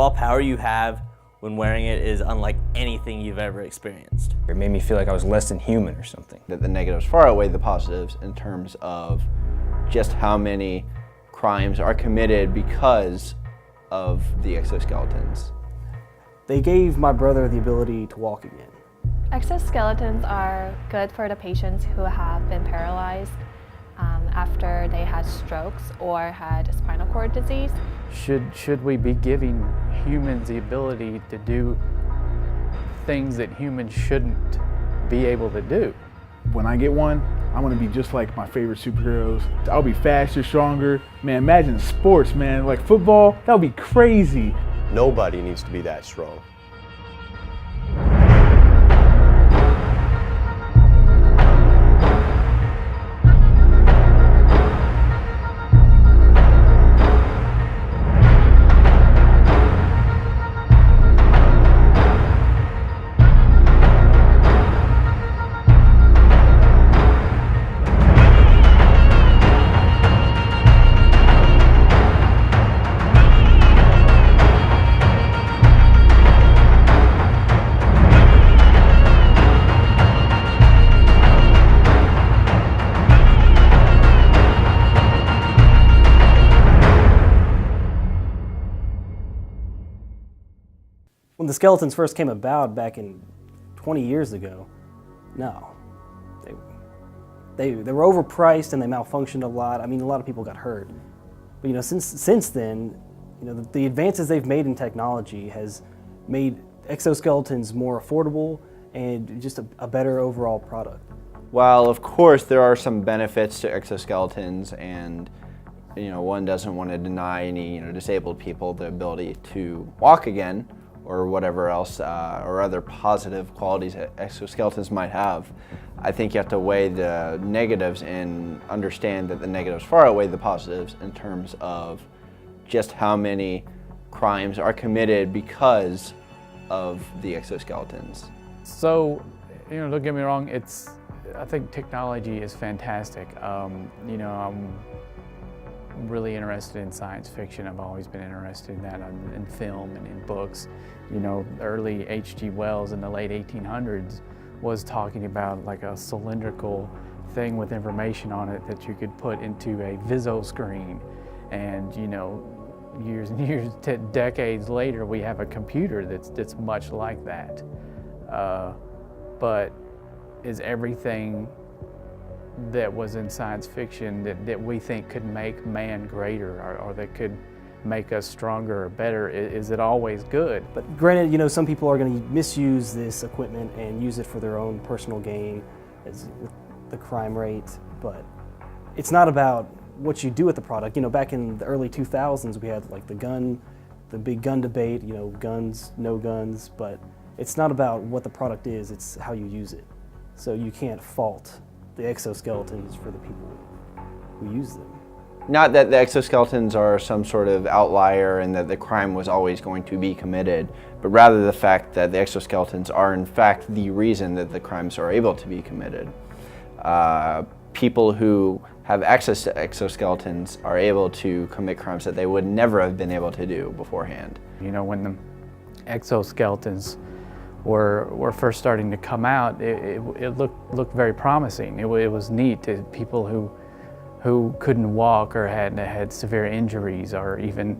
raw power you have when wearing it is unlike anything you've ever experienced. It made me feel like I was less than human or something. That the negatives far outweigh the positives in terms of just how many crimes are committed because of the exoskeletons. They gave my brother the ability to walk again. Exoskeletons are good for the patients who have been paralyzed after they had strokes or had spinal cord disease. Should we be giving humans the ability to do things that humans shouldn't be able to do? When I get one, I want to be just like my favorite superheroes. I'll be faster, stronger. Man, imagine sports, man, like football, that would be crazy. Nobody needs to be that strong. When the skeletons first came about back in 20 years ago, no. They were overpriced and they malfunctioned a lot. I mean, a lot of people got hurt. But you know, since then, you know, the advances they've made in technology has made exoskeletons more affordable and just a better overall product. While of course there are some benefits to exoskeletons, and one doesn't want to deny any disabled people the ability to walk again, or whatever else, or other positive qualities that exoskeletons might have, I think you have to weigh the negatives and understand that the negatives far outweigh the positives in terms of just how many crimes are committed because of the exoskeletons. So, don't get me wrong, I think technology is fantastic. I'm really interested in science fiction. I've always been interested in that, in film and in books. Early H.G. Wells in the late 1800s was talking about like a cylindrical thing with information on it that you could put into a viso screen. And years and years, decades later, we have a computer that's much like that. But is everything that was in science fiction that we think could make man greater or that could make us stronger or better, is it always good? But granted, some people are going to misuse this equipment and use it for their own personal gain, as with the crime rate, but it's not about what you do with the product. Back in the early 2000s, we had like the big gun debate, guns, no guns, but it's not about what the product is, it's how you use it. So you can't fault the exoskeletons for the people who use them. Not that the exoskeletons are some sort of outlier and that the crime was always going to be committed, but rather the fact that the exoskeletons are in fact the reason that the crimes are able to be committed. People who have access to exoskeletons are able to commit crimes that they would never have been able to do beforehand. When the exoskeletons were first starting to come out, it looked very promising. It was neat to people who couldn't walk or had severe injuries, or even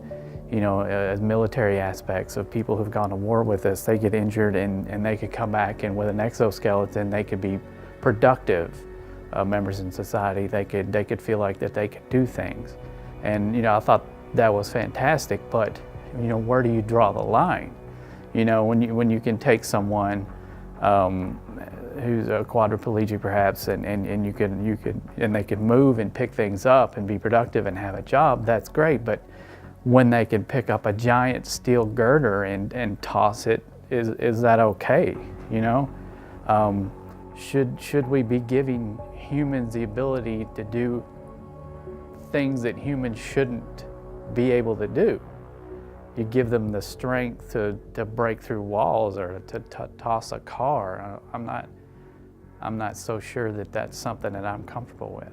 as military aspects of people who've gone to war with us. They get injured and they could come back, and with an exoskeleton they could be productive members in society. They could feel like that they could do things, and I thought that was fantastic. But where do you draw the line? When you can take someone who's a quadriplegic perhaps, and they could move and pick things up and be productive and have a job, that's great. But when they can pick up a giant steel girder and toss it, is that okay? Should we be giving humans the ability to do things that humans shouldn't be able to do? You give them the strength to break through walls or to toss a car. I'm not so sure that that's something that I'm comfortable with.